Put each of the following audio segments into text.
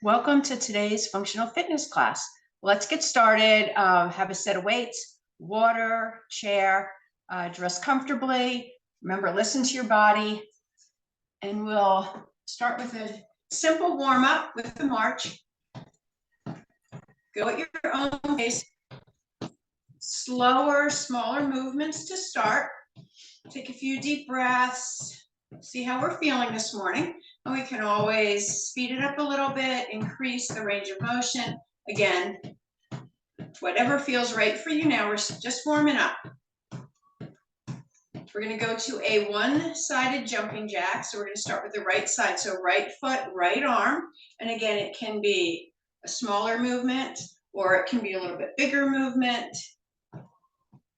Welcome to today's functional fitness class. Let's get started. Have a set of weights, water, chair, dress comfortably. Remember, listen to your body. And we'll start with a simple warm-up with the march. Go at your own pace. Slower, smaller movements to start. Take a few deep breaths. See how we're feeling this morning. And we can always speed it up a little bit, increase the range of motion. Again, whatever feels right for you now. We're just warming up. We're going to go to a one-sided jumping jack. So we're going to start with the right side. So right foot, right arm. And again, it can be a smaller movement or it can be a little bit bigger movement.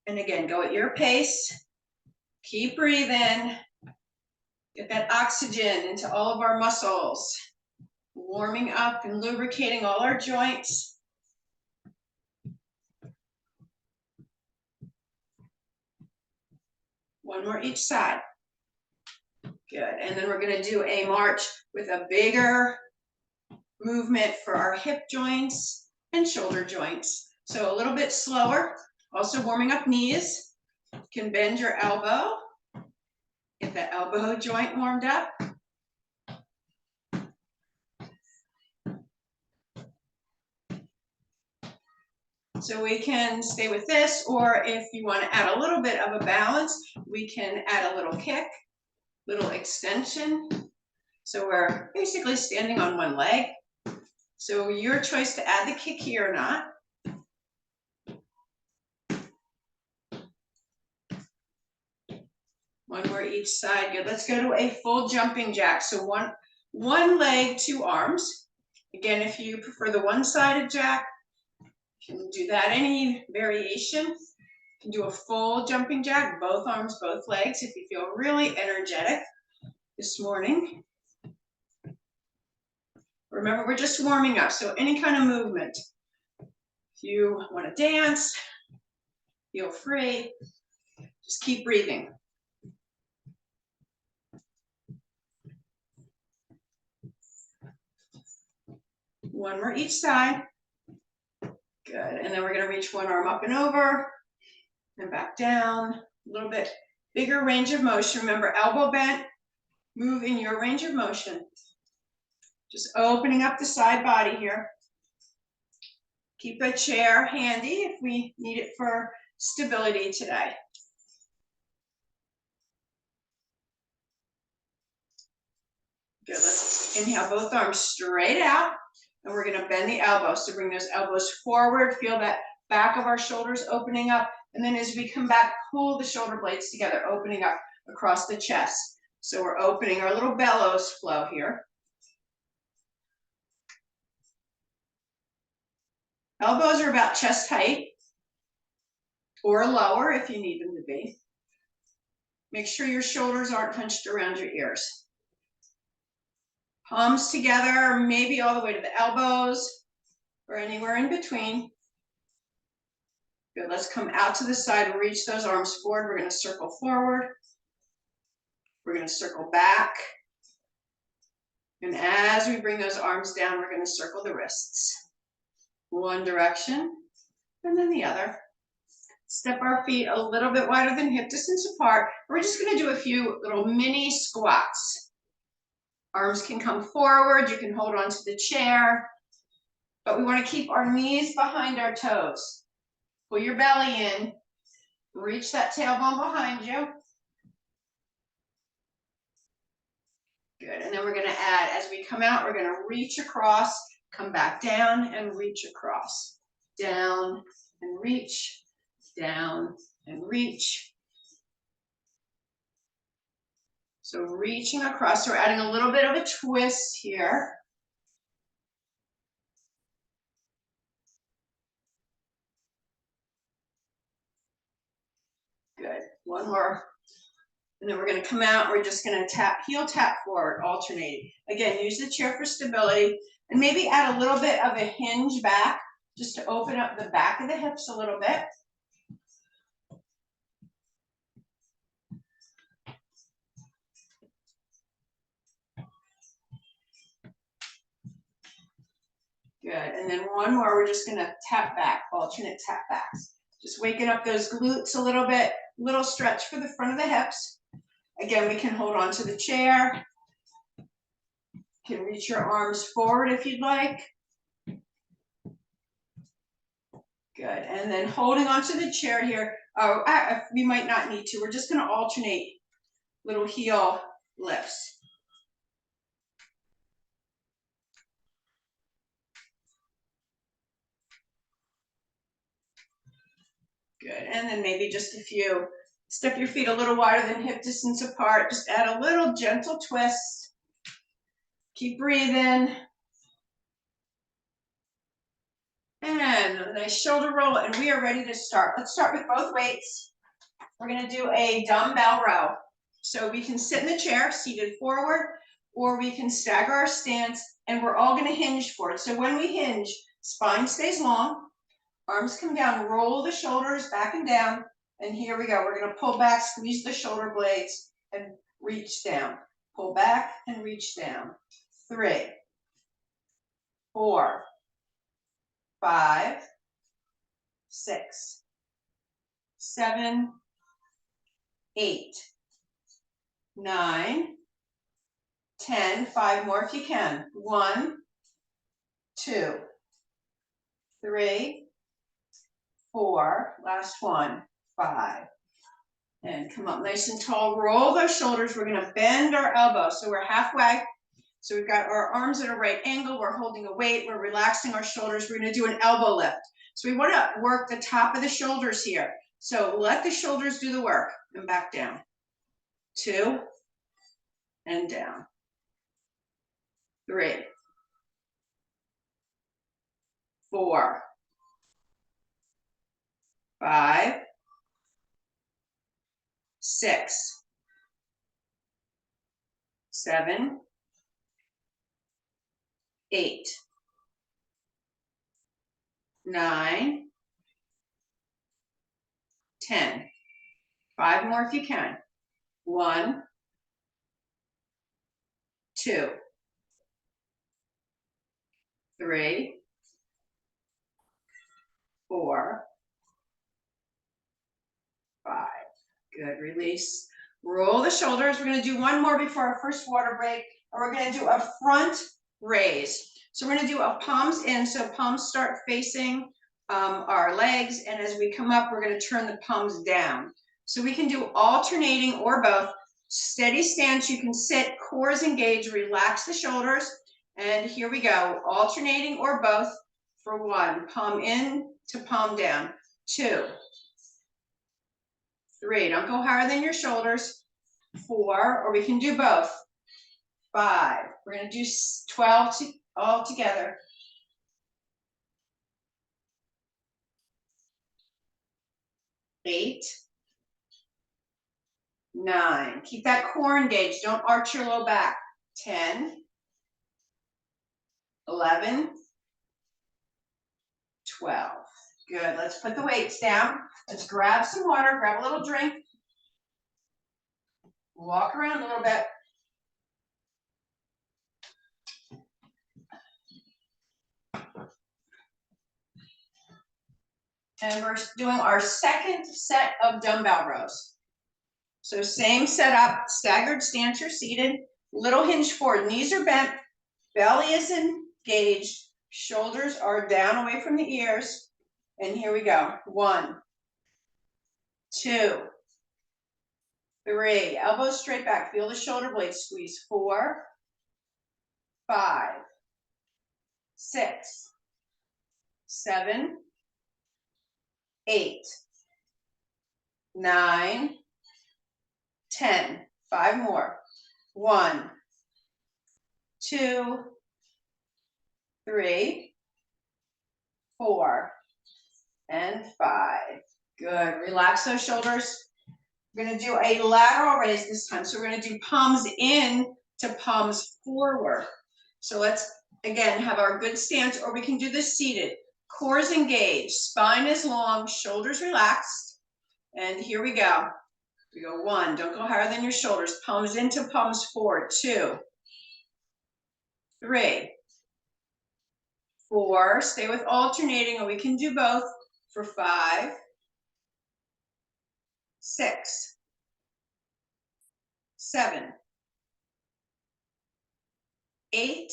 And again, go at your pace. Keep breathing. Get that oxygen into all of our muscles. Warming up and lubricating all our joints. One more each side. Good. And then we're going to do a march with a bigger movement for our hip joints and shoulder joints. So a little bit slower. Also warming up knees. You can bend your elbow. Get that elbow joint warmed up. So we can stay with this, or if you want to add a little bit of a balance, we can add a little kick, little extension. So we're basically standing on one leg. So your choice to add the kick here or not. One more each side. Good. Let's go to a full jumping jack. So one leg, two arms. Again, if you prefer the one-sided jack, you can do that. Any variation. You can do a full jumping jack, both arms, both legs, if you feel really energetic this morning. Remember, we're just warming up, so any kind of movement. If you want to dance, feel free. Just keep breathing. One more each side. Good. And then we're going to reach one arm up and over and back down. A little bit bigger range of motion. Remember, elbow bent. Move in your range of motion. Just opening up the side body here. Keep a chair handy if we need it for stability today. Good, let's inhale both arms straight out, and we're gonna bend the elbows. So bring those elbows forward, feel that back of our shoulders opening up, and then as we come back, pull the shoulder blades together, opening up across the chest. So we're opening our little bellows flow here. Elbows are about chest height, or lower if you need them to be. Make sure your shoulders aren't hunched around your ears. Palms together, maybe all the way to the elbows or anywhere in between. Good, let's come out to the side, reach those arms forward. We're going to circle forward. We're going to circle back. And as we bring those arms down, we're going to circle the wrists. One direction and then the other. Step our feet a little bit wider than hip distance apart. We're just going to do a few little mini squats. Arms can come forward. You can hold on to the chair. But we want to keep our knees behind our toes. Pull your belly in. Reach that tailbone behind you. Good. And then we're going to add, as we come out, we're going to reach across, come back down and reach across. Down and reach. Down and reach. So reaching across, so we're adding a little bit of a twist here. Good, one more. And then we're gonna come out, we're just gonna tap, heel tap forward, alternating. Again, use the chair for stability, and maybe add a little bit of a hinge back, just to open up the back of the hips a little bit. Good, and then one more, we're just gonna tap back, alternate tap backs. Just waking up those glutes a little bit, little stretch for the front of the hips. Again, we can hold on to the chair. You can reach your arms forward if you'd like. Good, and then holding onto the chair here. Oh, we might not need to. We're just gonna alternate little heel lifts. Good, and then maybe just a few. Step your feet a little wider than hip distance apart. Just add a little gentle twist. Keep breathing. And a nice shoulder roll, and we are ready to start. Let's start with both weights. We're gonna do a dumbbell row. So we can sit in the chair, seated forward, or we can stagger our stance, and we're all gonna hinge for it. So when we hinge, spine stays long, arms come down, roll the shoulders back and down, and here we go. We're gonna pull back, squeeze the shoulder blades, and reach down. Pull back and reach down. 3, 4, 5, 6, 7, 8, 9, 10, 5 more if you can. 1, 2, 3, 4, last one, 5. And come up nice and tall, roll those shoulders. We're gonna bend our elbows, so we're halfway. So we've got our arms at a right angle, we're holding a weight, we're relaxing our shoulders, we're gonna do an elbow lift. So we wanna work the top of the shoulders here. So let the shoulders do the work, and back down. 2, and down. 3, 4, 5, 6, 7, 8, 9, 10. 5 more if you can. 1, 2, 3, 4, 5. Good, release. Roll the shoulders. We're gonna do one more before our first water break, and we're gonna do a front raise. So we're gonna do a palms in, so palms start facing our legs, and as we come up, we're gonna turn the palms down. So we can do alternating or both. Steady stance, you can sit, core is engaged, relax the shoulders, and here we go, alternating or both for 1, palm in to palm down, 2, 3, don't go higher than your shoulders, 4, or we can do both, 5, we're gonna do 12 all together, 8, 9, keep that core engaged, don't arch your low back, 10, 11, 12. Good, let's put the weights down. Let's grab some water, grab a little drink. Walk around a little bit. And we're doing our second set of dumbbell rows. So same setup, staggered stance, you're seated, little hinge forward, knees are bent, belly is engaged, shoulders are down away from the ears. And here we go. 1, 2, 3, elbows straight back, feel the shoulder blades squeeze. 4, 5, 6, 7, 8, 9, 10. 5 more. 1, 2, 3, 4, and 5. Good. Relax those shoulders. We're going to do a lateral raise this time. So we're going to do palms in to palms forward. So let's, again, have our good stance, or we can do this seated. Core is engaged, spine is long, shoulders relaxed. And here we go. We go 1, don't go higher than your shoulders. Palms into palms forward. 2, 3, 4, stay with alternating, or we can do both, for 5, 6, 7, 8,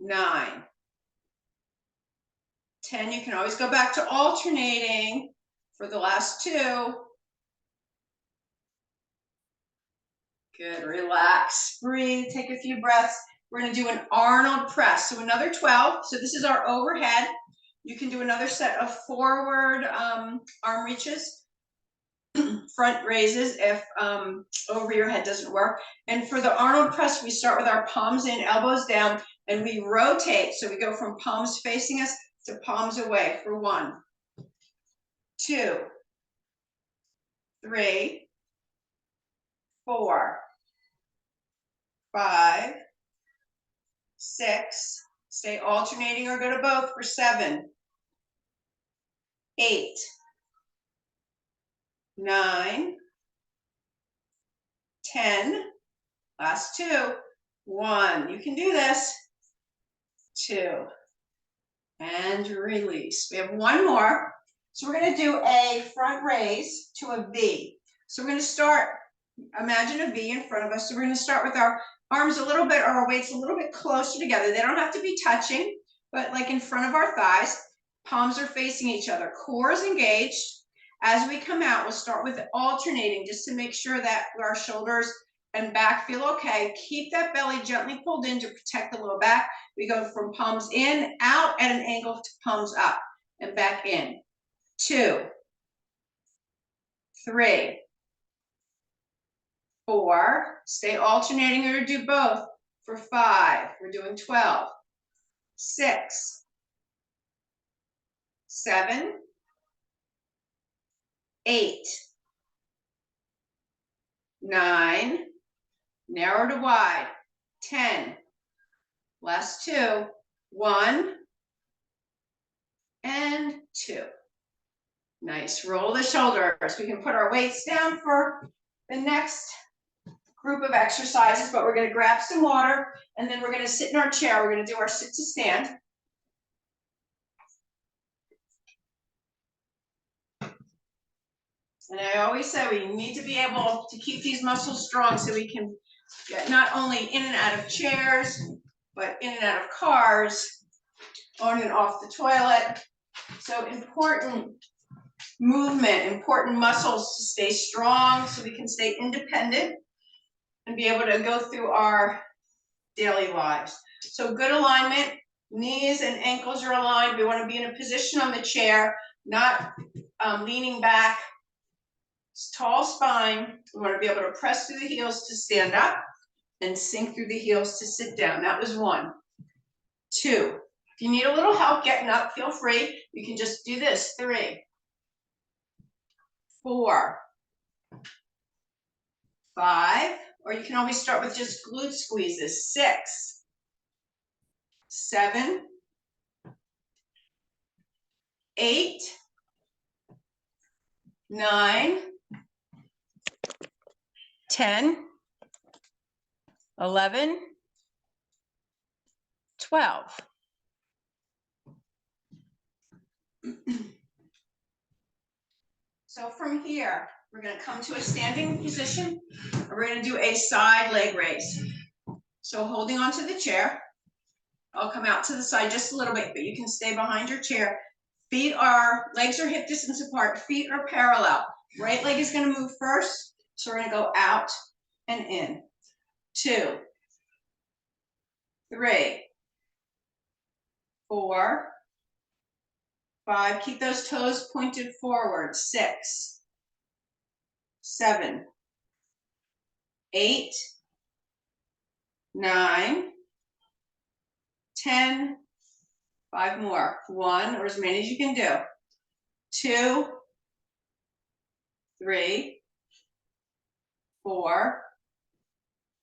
9, 10. You can always go back to alternating for the last 2. Good, relax, breathe, take a few breaths. We're gonna do an Arnold press. So another 12, so this is our overhead. You can do another set of forward arm reaches, front raises if over your head doesn't work. And for the Arnold press, we start with our palms in, elbows down, and we rotate. So we go from palms facing us to palms away for 1, 2, 3, 4, 5, 6, stay alternating or go to both for 7, 8, 9, 10, last 2, 1, you can do this, 2, and release. We have 1 more. So we're going to do a front raise to a V. So we're going to start, imagine a V in front of us. So we're going to start with our arms a little bit, or our weights a little bit closer together. They don't have to be touching, but like in front of our thighs. Palms are facing each other. Core is engaged. As we come out, we'll start with alternating just to make sure that our shoulders and back feel okay. Keep that belly gently pulled in to protect the low back. We go from palms in, out at an angle to palms up and back in. 2, 3, 4, stay alternating or do both for 5. We're doing 12, 6, 7, 8, 9, narrow to wide, 10, last 2, 1, and 2. Nice, roll the shoulders. We can put our weights down for the next group of exercises, but we're going to grab some water and then we're going to sit in our chair. We're going to do our sit to stand. And I always say we need to be able to keep these muscles strong so we can get not only in and out of chairs, but in and out of cars, on and off the toilet. So important movement, important muscles to stay strong so we can stay independent and be able to go through our daily lives. So good alignment, knees and ankles are aligned. We want to be in a position on the chair, not leaning back. Tall spine. We want to be able to press through the heels to stand up and sink through the heels to sit down. That was 1. 2. If you need a little help getting up, feel free. You can just do this. 3, 4, 5, or you can always start with just glute squeezes. 6, 7, 8, 9, 10, 11, 12. So from here, we're going to come to a standing position, and we're going to do a side leg raise. So holding onto the chair, I'll come out to the side just a little bit, but you can stay behind your chair. Legs are hip distance apart, feet are parallel. Right leg is going to move first, so we're going to go out and in. 2, 3, 4, 5, keep those toes pointed forward. 6, 7, 8, 9, 10, 5 more. 1, or as many as you can do. 2, 3, 4,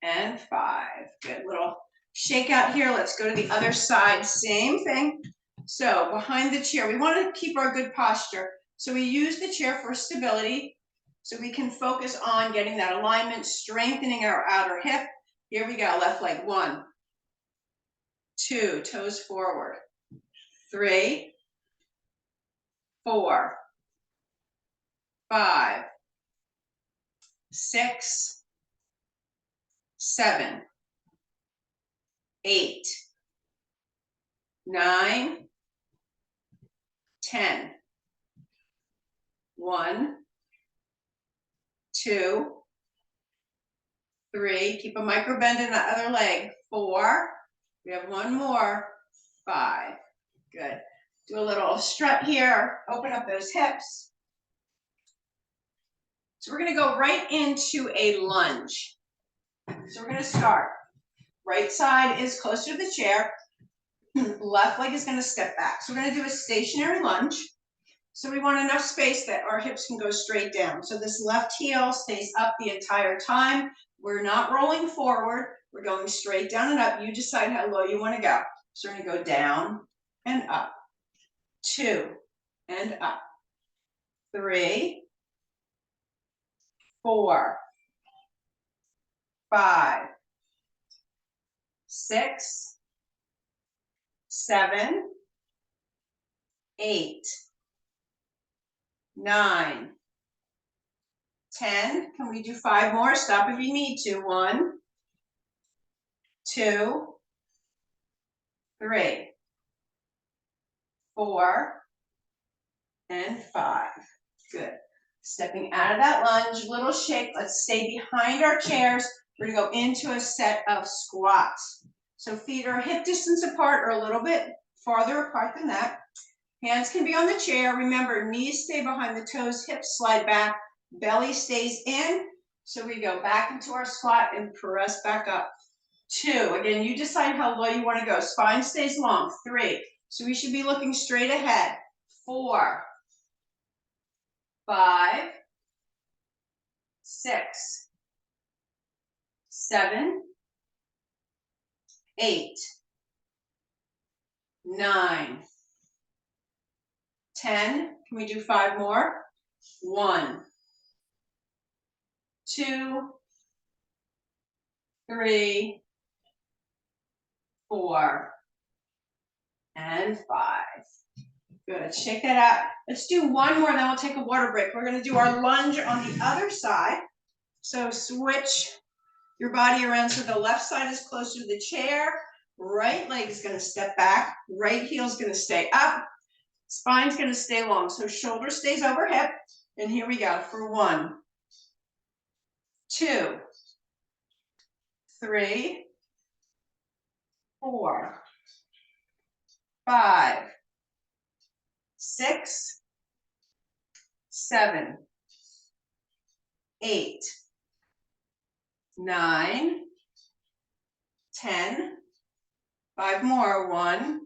and 5. Good little shake out here. Let's go to the other side. Same thing. So behind the chair, we want to keep our good posture. So we use the chair for stability so we can focus on getting that alignment, strengthening our outer hip. Here we go, left leg. 1, 2, toes forward. 3, 4, 5, 6, 7, 8, 9, 10. 1, 2, 3. Keep a micro bend in the other leg. 4. We have one more. 5. Good. Do a little strut here. Open up those hips. So we're going to go right into a lunge. So we're going to start. Right side is closer to the chair. Left leg is going to step back. So we're going to do a stationary lunge. So we want enough space that our hips can go straight down. So this left heel stays up the entire time. We're not rolling forward. We're going straight down and up. You decide how low you want to go. So we're going to go down and up. 2 and up. 3, 4, 5, 6, 7, 8, 9, 10. Can we do 5 more? Stop if you need to. 1, 2, 3, 4, and 5. Good. Stepping out of that lunge, little shake. Let's stay behind our chairs. We're going to go into a set of squats. So feet are hip distance apart or a little bit farther apart than that. Hands can be on the chair. Remember, knees stay behind the toes, hips slide back, belly stays in. So we go back into our squat and press back up. 2. Again, you decide how low you want to go. Spine stays long. 3. So we should be looking straight ahead. 4, 5, 6, 7, 8, 9, 10. Can we do 5 more? 1, 2, 3, 4, and 5. Good. Shake that out. Let's do one more, then we'll take a water break. We're going to do our lunge on the other side. So switch your body around so the left side is closer to the chair. Right leg is going to step back. Right heel is going to stay up. Spine's going to stay long. So shoulder stays over hip. And here we go for 1, 2, 3, 4, 5, 6, 7, 8, 9, 10. 5 more. 1,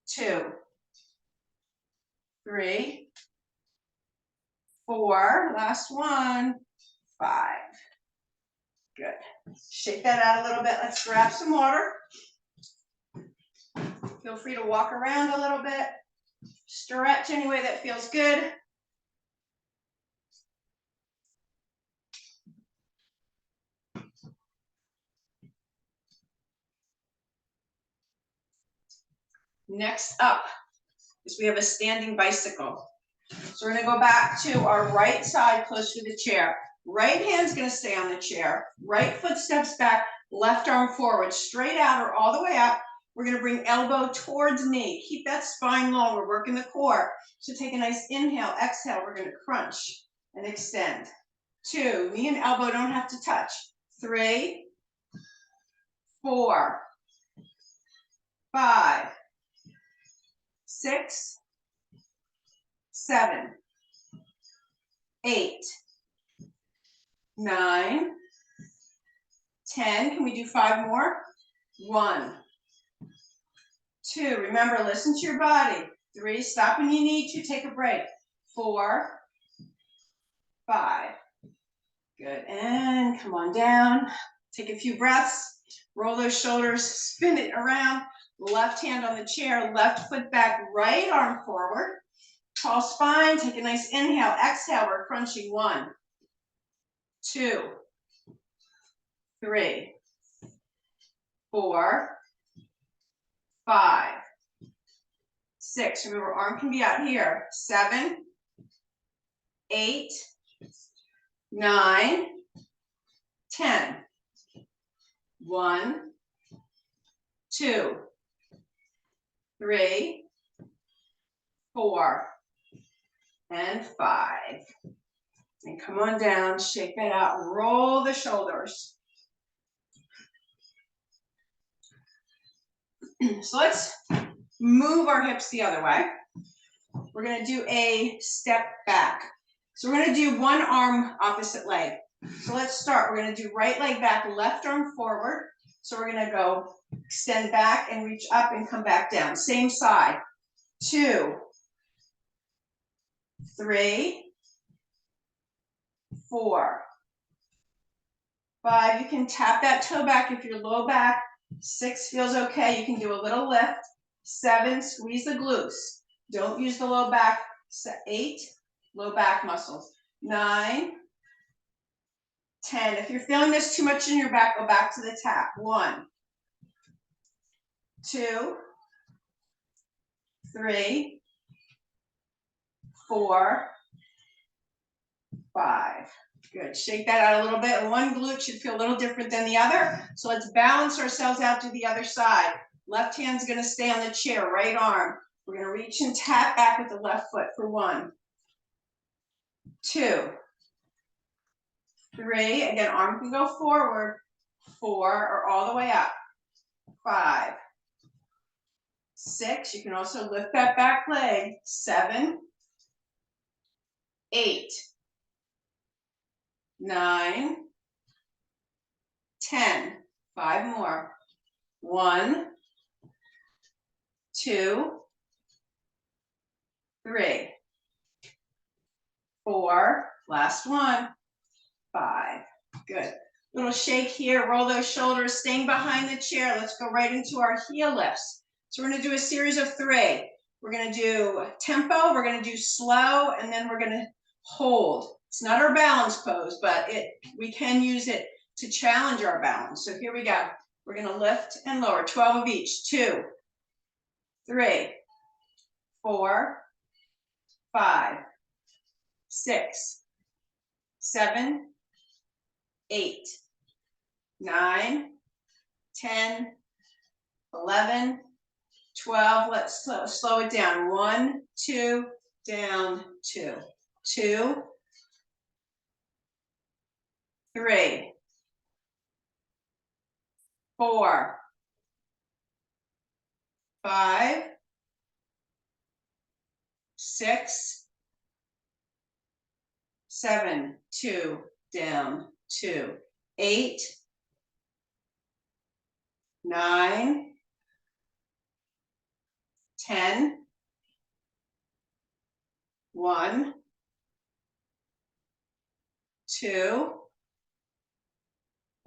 2, 3, 4. Last one. 5. Good. Shake that out a little bit. Let's grab some water. Feel free to walk around a little bit. Stretch any way that feels good. Next up is we have a standing bicycle. So we're going to go back to our right side close to the chair. Right hand's going to stay on the chair. Right foot steps back, left arm forward, straight out or all the way up. We're going to bring elbow towards knee. Keep that spine long. We're working the core. So take a nice inhale, exhale. We're going to crunch and extend. 2, knee and elbow don't have to touch. 3, 4, 5, 6, 7, 8, 9, 10. Can we do 5 more? 1, 2. Remember, listen to your body. 3, stop when you need to, take a break. 4, 5. Good, and come on down. Take a few breaths. Roll those shoulders, spin it around. Left hand on the chair, left foot back, right arm forward. Tall spine, take a nice inhale, exhale, we're crunching. 1, 2, 3, 4, 5, 6, remember arm can be out here, 7, 8, 9, 10. 1, 2, 3, 4, and 5. And come on down, shake that out, roll the shoulders. So let's move our hips the other way. We're going to do a step back. So we're going to do one arm, opposite leg. So let's start. We're going to do right leg back, left arm forward. So we're going to go extend back and reach up and come back down. Same side. 2, 3, 4, 5. You can tap that toe back if you're low back. 6 feels okay. You can do a little lift. 7, squeeze the glutes. Don't use the low back. 8, low back muscles. 9, 10. If you're feeling this too much in your back, go back to the tap. 1, 2, 3, 4, 5. Good. Shake that out a little bit. One glute should feel a little different than the other. So let's balance ourselves out to the other side. Left hand's going to stay on the chair, right arm. We're going to reach and tap back with the left foot for 1, 2, 3. Again, arm can go forward. 4, or all the way up. 5, 6. You can also lift that back leg. 7, 8, 9, 10. 5 more. 1, 2, 3, 4. Last one. 5. Good. Little shake here. Roll those shoulders. Staying behind the chair. Let's go right into our heel lifts. So we're going to do a series of 3. We're going to do tempo. We're going to do slow, and then we're going to hold. It's not our balance pose, but we can use it to challenge our balance. So here we go. We're going to lift and lower, 12 of each. 2, 3, 4, 5, 6, 7, 8, 9, 10, 11, 12. Let's slow it down. 1, 2, down, 2. 2, 3, 4, 5, 6, 7, 2, down, 2, 8, 9, 10, 1, 2,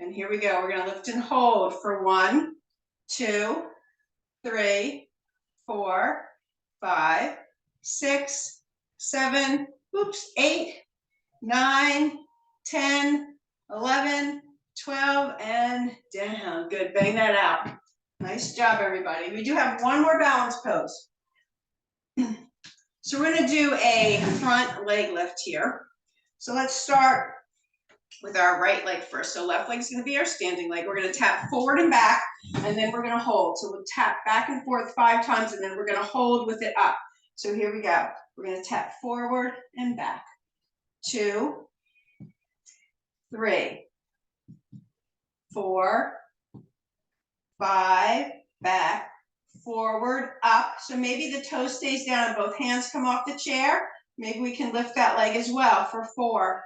and here we go. We're going to lift and hold for 1, 2, 3, 4, 5, 6, 7, 8, 9, 10, 11, 12, and down. Good. Bang that out. Nice job, everybody. We do have one more balance pose. So we're going to do a front leg lift here. So let's start with our right leg first. So left leg is going to be our standing leg. We're going to tap forward and back, and then we're going to hold. So we'll tap back and forth 5 times, and then we're going to hold with it up. So here we go. We're going to tap forward and back. 2, 3, 4, 5, back, forward, up. So maybe the toe stays down and both hands come off the chair. Maybe we can lift that leg as well for 4,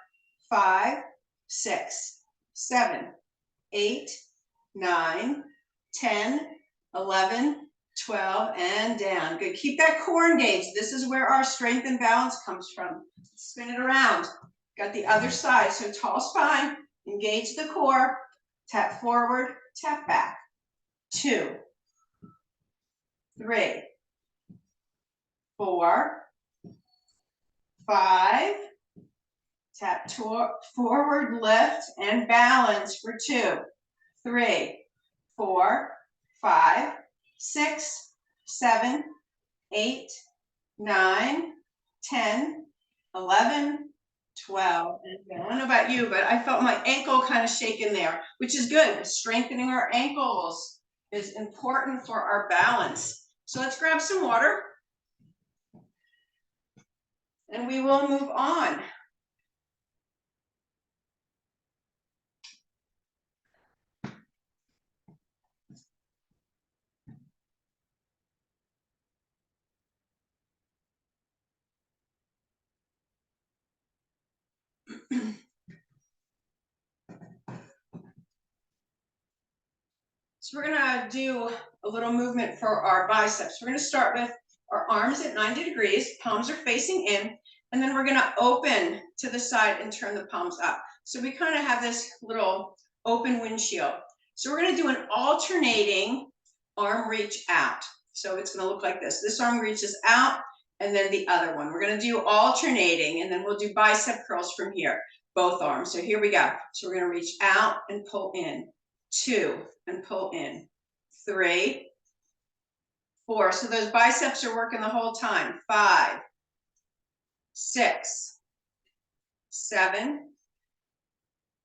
5, 6, 7, 8, 9, 10, 11, 12, and down. Good. Keep that core engaged. This is where our strength and balance comes from. Spin it around. Got the other side. So tall spine, engage the core, tap forward, tap back. 2, 3, 4, 5, tap forward, lift, and balance for 2, 3, 4, 5, 6, 7, 8, 9, 10, 11, 12. And I don't know about you, but I felt my ankle kind of shaking there, which is good. Strengthening our ankles is important for our balance. So let's grab some water and we will move on. So we're gonna do a little movement for our biceps. We're gonna start with our arms at 90 degrees, palms are facing in, and then we're gonna open to the side and turn the palms up. So we kind of have this little open windshield. So we're gonna do an alternating arm reach out. So it's gonna look like this. This arm reaches out, and then the other one. We're gonna do alternating, and then we'll do bicep curls from here, both arms. So here we go. So we're gonna reach out and pull in. 2 and pull in. 3, 4. So those biceps are working the whole time. 5, 6, 7,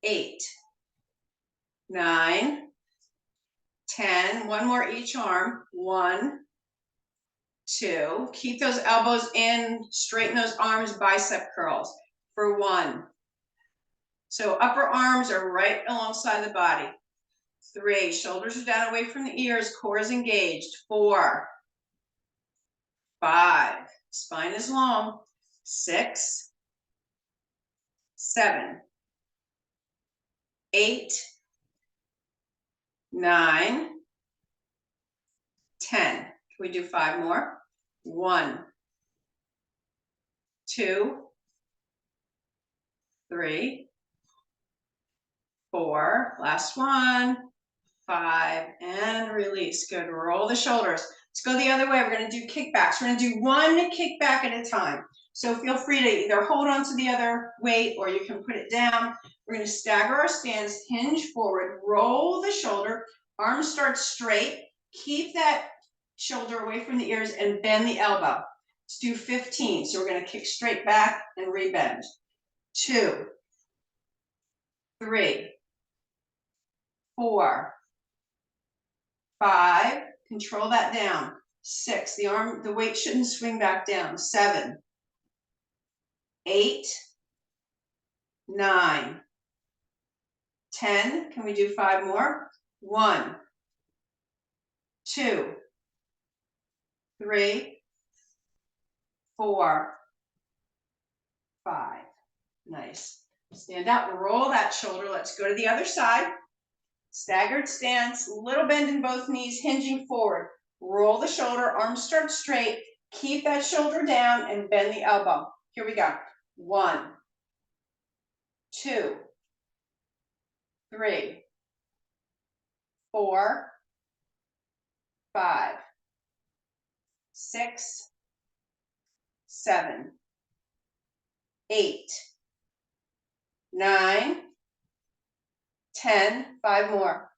8, 9, 10. One more each arm. 1, 2. Keep those elbows in. Straighten those arms. Bicep curls for 1. So upper arms are right alongside the body. 3, shoulders are down away from the ears, core is engaged. 4, 5, spine is long. 6, 7, 8, 9, 10. Can we do 5 more? 1, 2, 3, 4, last one, 5, and release. Good, roll the shoulders. Let's go the other way. We're gonna do kickbacks. We're gonna do 1 kickback at a time. So feel free to either hold on to the other weight or you can put it down. We're gonna stagger our stance, hinge forward, roll the shoulder, arms start straight, keep that shoulder away from the ears and bend the elbow. Let's do 15. So we're gonna kick straight back and rebend. 2, 3, 4, 5, control that down. 6, the weight shouldn't swing back down. 7, 8, 9, 10. Can we do 5 more? 1, 2, 3, 4, 5. Nice. Stand up, roll that shoulder. Let's go to the other side. Staggered stance, little bend in both knees, hinging forward. Roll the shoulder, arms start straight. Keep that shoulder down and bend the elbow. Here we go. 1, 2, 3, 4, 5, 6, 7, 8, 9, 10. 5 more.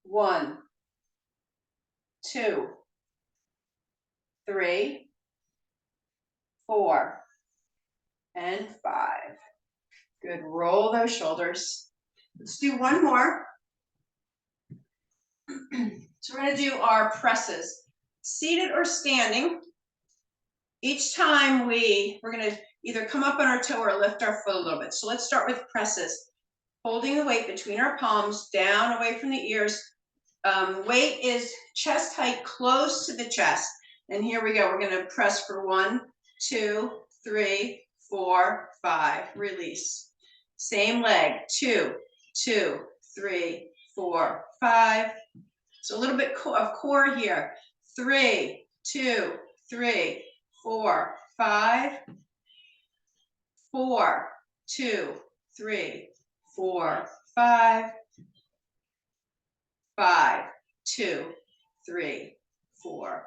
1, 2, 3, 4, and 5. Good. Roll those shoulders. Let's do 1 more. So we're going to do our presses, seated or standing. Each time we're going to either come up on our toe or lift our foot a little bit. So let's start with presses. Holding the weight between our palms, down away from the ears. Weight is chest height close to the chest. And here we go. We're going to press for 1, 2, 3, 4, 5. Release. Same leg. 2, 2, 3, 4, 5. So a little bit of core here. 3, 2, 3, 4, 5. 4, 2, 3, 4, 5. 5, 2, 3, 4,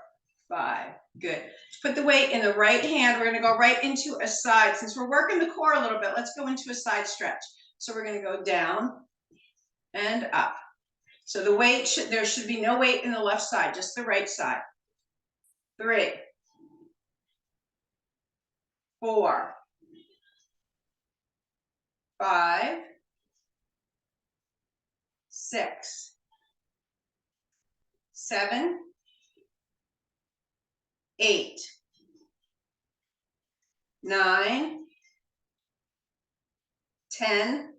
5. Good. Put the weight in the right hand. We're going to go right into a side. Since we're working the core a little bit, let's go into a side stretch. So we're going to go down and up. So the weight there should be no weight in the left side, just the right side. 3, 4, 5, 6, 7, 8, 9, 10.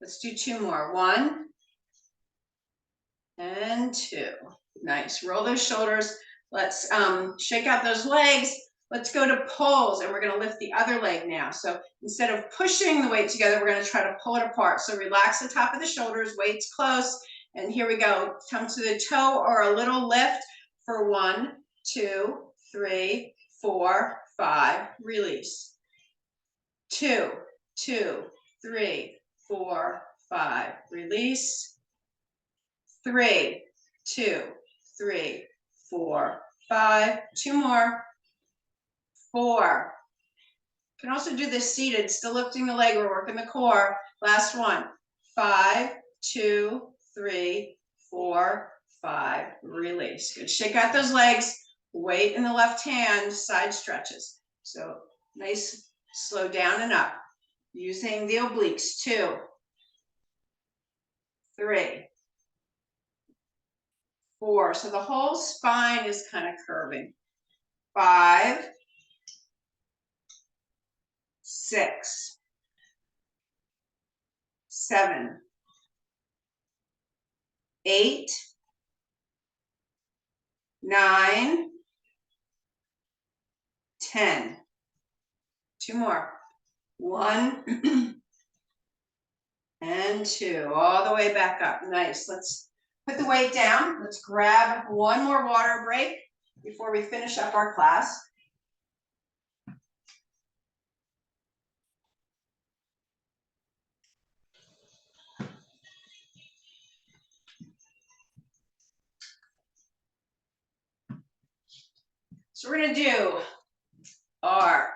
Let's do 2 more. 1 and 2. Nice. Roll those shoulders. Let's shake out those legs. Let's go to pulls, and we're going to lift the other leg now. So instead of pushing the weight together, we're going to try to pull it apart. So relax the top of the shoulders, weights close, and here we go. Come to the toe or a little lift for 1, 2, 3, 4, 5. Release. 2, 2, 3, 4, 5. Release. 3, 2, 3, 4, 5. 2 more. 4. You can also do this seated, still lifting the leg. We're working the core. Last one. 5, 2, 3, 4, 5. Release. Good. Shake out those legs. Weight in the left hand. Side stretches. So nice. Slow down and up. Using the obliques. 2, 3, 4. So the whole spine is kind of curving. 5, 6, 7, 8, 9, 10. 2 more. 1 and 2. All the way back up. Nice. Let's put the weight down. Let's grab one more water break before we finish up our class. So we're going to do our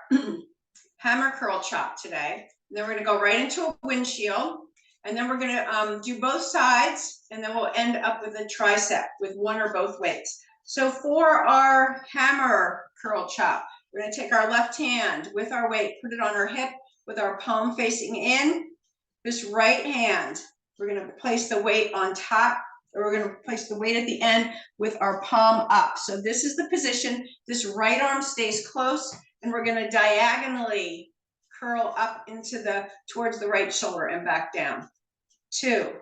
hammer curl chop today. And then we're going to go right into a windshield. And then we're going to do both sides. And then we'll end up with a tricep with one or both weights. So for our hammer curl chop, we're going to take our left hand with our weight, put it on our hip with our palm facing in. This right hand, we're going to place the weight on top, or we're going to place the weight at the end with our palm up. So this is the position. This right arm stays close, and we're going to diagonally curl up into towards the right shoulder and back down. 2,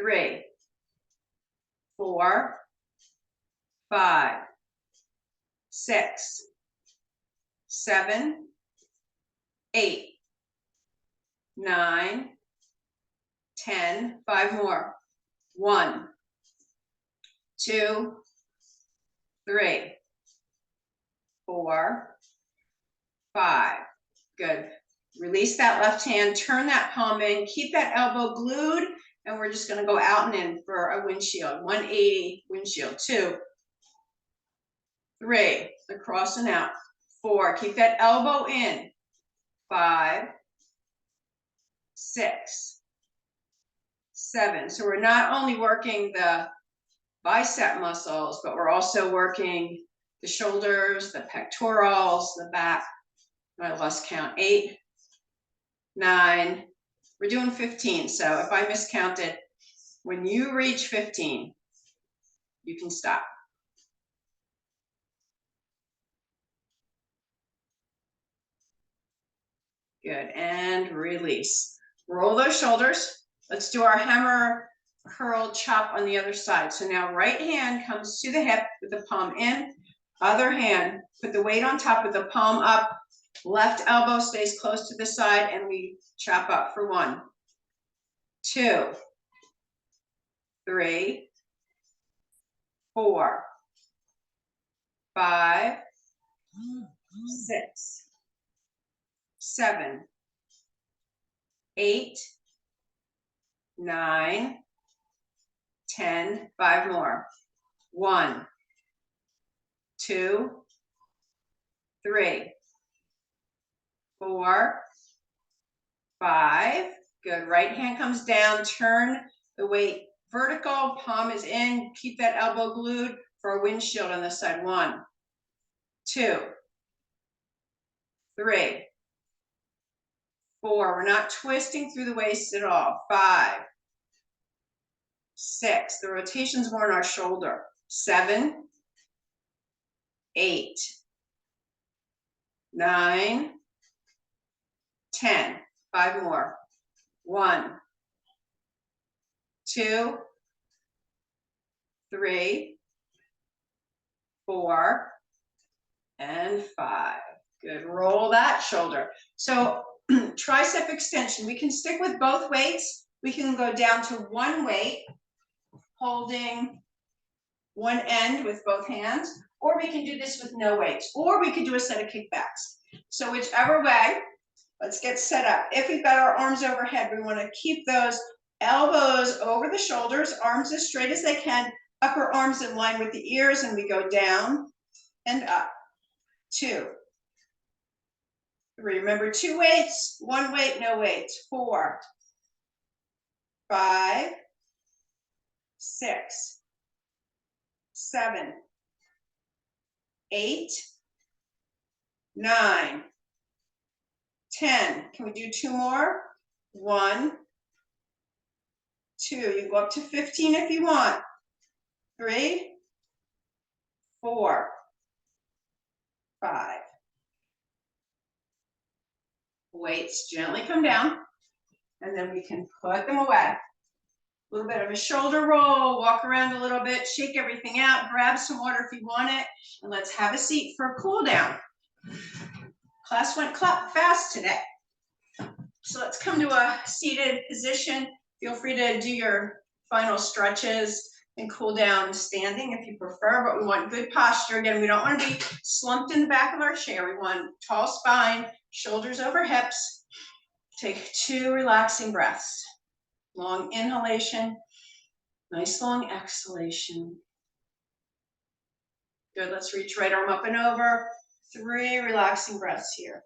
3, 4, 5, 6, 7, 8, 9, 10. 5 more. 1, 2, 3, 4, 5. Good. Release that left hand, turn that palm in, keep that elbow glued, and we're just going to go out and in for a windshield. 180 windshield. 2, 3, across and out. 4, keep that elbow in. 5, 6, 7. So we're not only working the bicep muscles, but we're also working the shoulders, the pectorals, the back. I lost count. 8, 9. We're doing 15. So if I miscounted, when you reach 15, you can stop. Good. And release. Roll those shoulders. Let's do our hammer curl chop on the other side. So now right hand comes to the hip with the palm in. Other hand, put the weight on top with the palm up. Left elbow stays close to the side, and we chop up for 1, 2, 3, 4, 5, 6, 7, 8, 9, 10. 5 more. 1, 2, 3, 4, 5. Good. Right hand comes down. Turn the weight vertical. Palm is in. Keep that elbow glued for a windshield on this side. 1, 2, 3, 4. We're not twisting through the waist at all. 5, 6. The rotation's more on our shoulder. 7, 8, 9, 10. 5 more. 1, 2, 3, 4, and 5. Good. Roll that shoulder. So tricep extension. We can stick with both weights. We can go down to one weight, holding one end with both hands, or we can do this with no weights, or we could do a set of kickbacks. So whichever way, let's get set up. If we've got our arms overhead, we want to keep those elbows over the shoulders, arms as straight as they can, upper arms in line with the ears, and we go down and up. 2, 3. Remember, 2 weights, 1 weight, no weights. 4, 5, 6, 7, 8, 9, 10. Can we do 2 more? 1, 2. You go up to 15 if you want. 3, 4, 5. Weights gently come down, and then we can put them away. A little bit of a shoulder roll, walk around a little bit, shake everything out, grab some water if you want it, and let's have a seat for a cool down. Class went fast today. So let's come to a seated position. Feel free to do your final stretches and cool down standing if you prefer, but we want good posture. Again, we don't want to be slumped in the back of our chair. We want tall spine, shoulders over hips. Take 2 relaxing breaths. Long inhalation, nice long exhalation. Good, let's reach right arm up and over. 3 relaxing breaths here.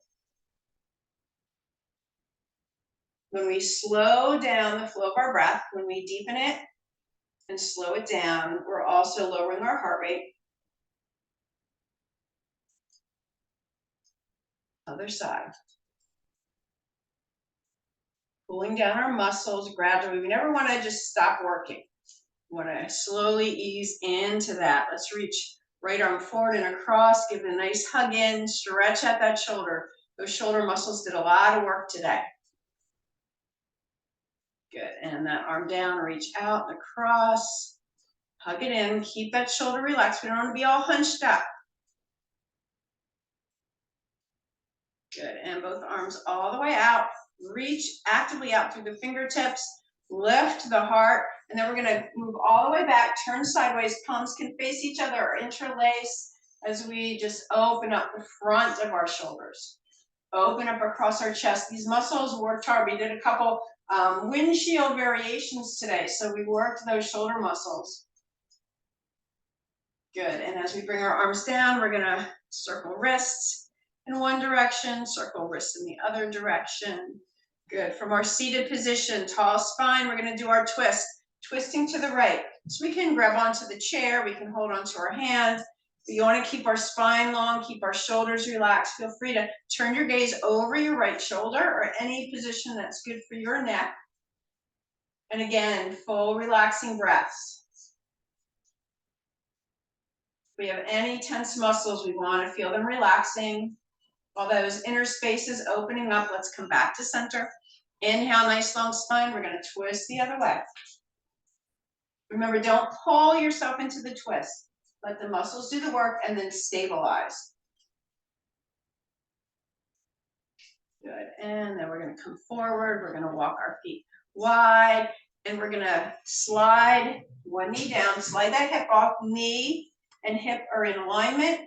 When we slow down the flow of our breath, when we deepen it and slow it down, we're also lowering our heart rate. Other side. Pulling down our muscles gradually. We never want to just stop working. We want to slowly ease into that. Let's reach right arm forward and across. Give it a nice hug in. Stretch out that shoulder. Those shoulder muscles did a lot of work today. Good. And that arm down, reach out and across. Hug it in. Keep that shoulder relaxed. We don't want to be all hunched up. Good. And both arms all the way out. Reach actively out through the fingertips. Lift the heart. And then we're going to move all the way back. Turn sideways. Palms can face each other or interlace as we just open up the front of our shoulders. Open up across our chest. These muscles worked hard. We did a couple windshield variations today. So we worked those shoulder muscles. Good. And as we bring our arms down, we're going to circle wrists in one direction, circle wrists in the other direction. Good. From our seated position, tall spine, we're going to do our twist. Twisting to the right. So we can grab onto the chair. We can hold onto our hand. If you want to keep our spine long, keep our shoulders relaxed, feel free to turn your gaze over your right shoulder or any position that's good for your neck. And again, full relaxing breaths. If we have any tense muscles, we want to feel them relaxing. All those inner spaces opening up, let's come back to center. Inhale, nice long spine. We're going to twist the other way. Remember, don't pull yourself into the twist. Let the muscles do the work and then stabilize. Good. And then we're going to come forward. We're going to walk our feet wide. And we're going to slide one knee down. Slide that hip off. Knee and hip are in alignment.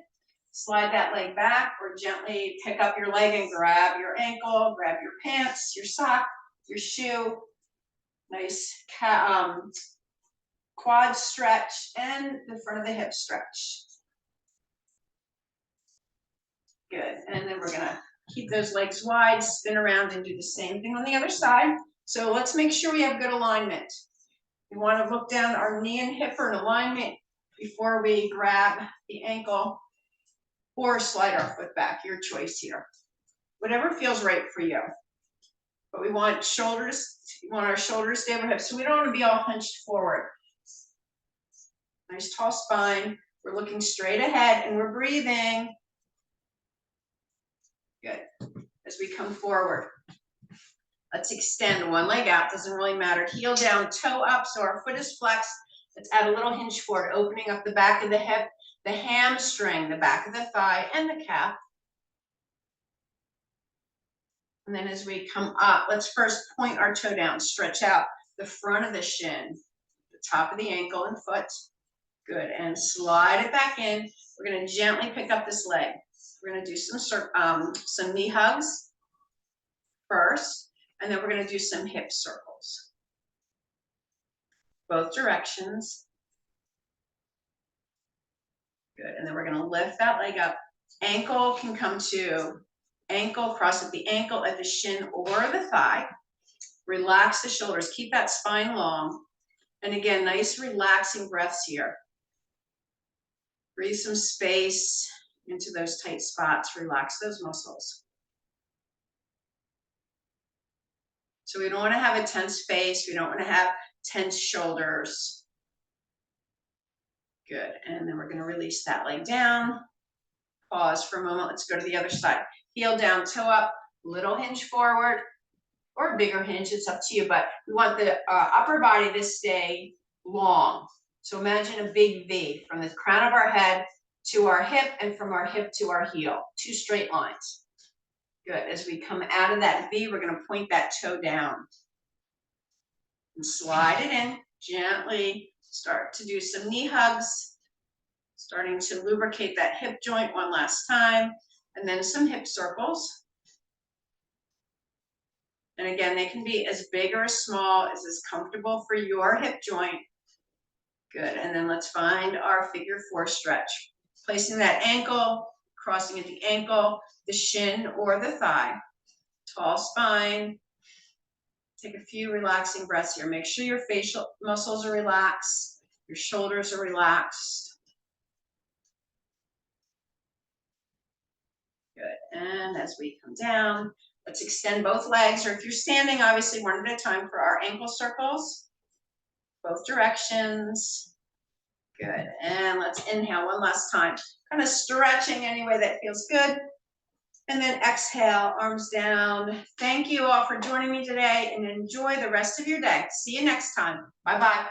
Slide that leg back or gently pick up your leg and grab your ankle, grab your pants, your sock, your shoe. Nice quad stretch and the front of the hip stretch. Good. And then we're going to keep those legs wide, spin around and do the same thing on the other side. So let's make sure we have good alignment. We want to look down, our knee and hip are in alignment. before we grab the ankle or slide our foot back, your choice here. Whatever feels right for you. But we want shoulders, we want our shoulders to stay over hips, so we don't want to be all hunched forward. Nice tall spine. We're looking straight ahead and we're breathing. Good. As we come forward. Let's extend one leg out, doesn't really matter. Heel down, toe up, so our foot is flexed. Let's add a little hinge forward, opening up the back of the hip, the hamstring, the back of the thigh, and the calf. And then as we come up, let's first point our toe down, stretch out the front of the shin, the top of the ankle and foot. Good, and slide it back in. We're gonna gently pick up this leg. We're gonna do some knee hugs first, and then we're gonna do some hip circles. Both directions. Good, and then we're gonna lift that leg up. Ankle can come to ankle, cross at the ankle, at the shin or the thigh. Relax the shoulders, keep that spine long. And again, nice relaxing breaths here. Breathe some space into those tight spots, relax those muscles. So we don't want to have a tense face, we don't want to have tense shoulders. Good, and then we're going to release that leg down. Pause for a moment, let's go to the other side. Heel down, toe up, little hinge forward, or a bigger hinge, it's up to you, but we want the upper body to stay long. So imagine a big V from the crown of our head to our hip and from our hip to our heel, 2 straight lines. Good, as we come out of that V, we're gonna point that toe down and slide it in, gently start to do some knee hugs, starting to lubricate that hip joint one last time, and then some hip circles. And again, they can be as big or as small as is comfortable for your hip joint. Good, and then let's find our figure 4 stretch. Placing that ankle, crossing at the ankle, the shin or the thigh. Tall spine. Take a few relaxing breaths here. Make sure your facial muscles are relaxed, your shoulders are relaxed. Good, and as we come down, let's extend both legs, or if you're standing, obviously one at a time for our ankle circles. Both directions. Good, and let's inhale one last time. Kind of stretching any way that feels good. And then exhale, arms down. Thank you all for joining me today and enjoy the rest of your day. See you next time. Bye-bye.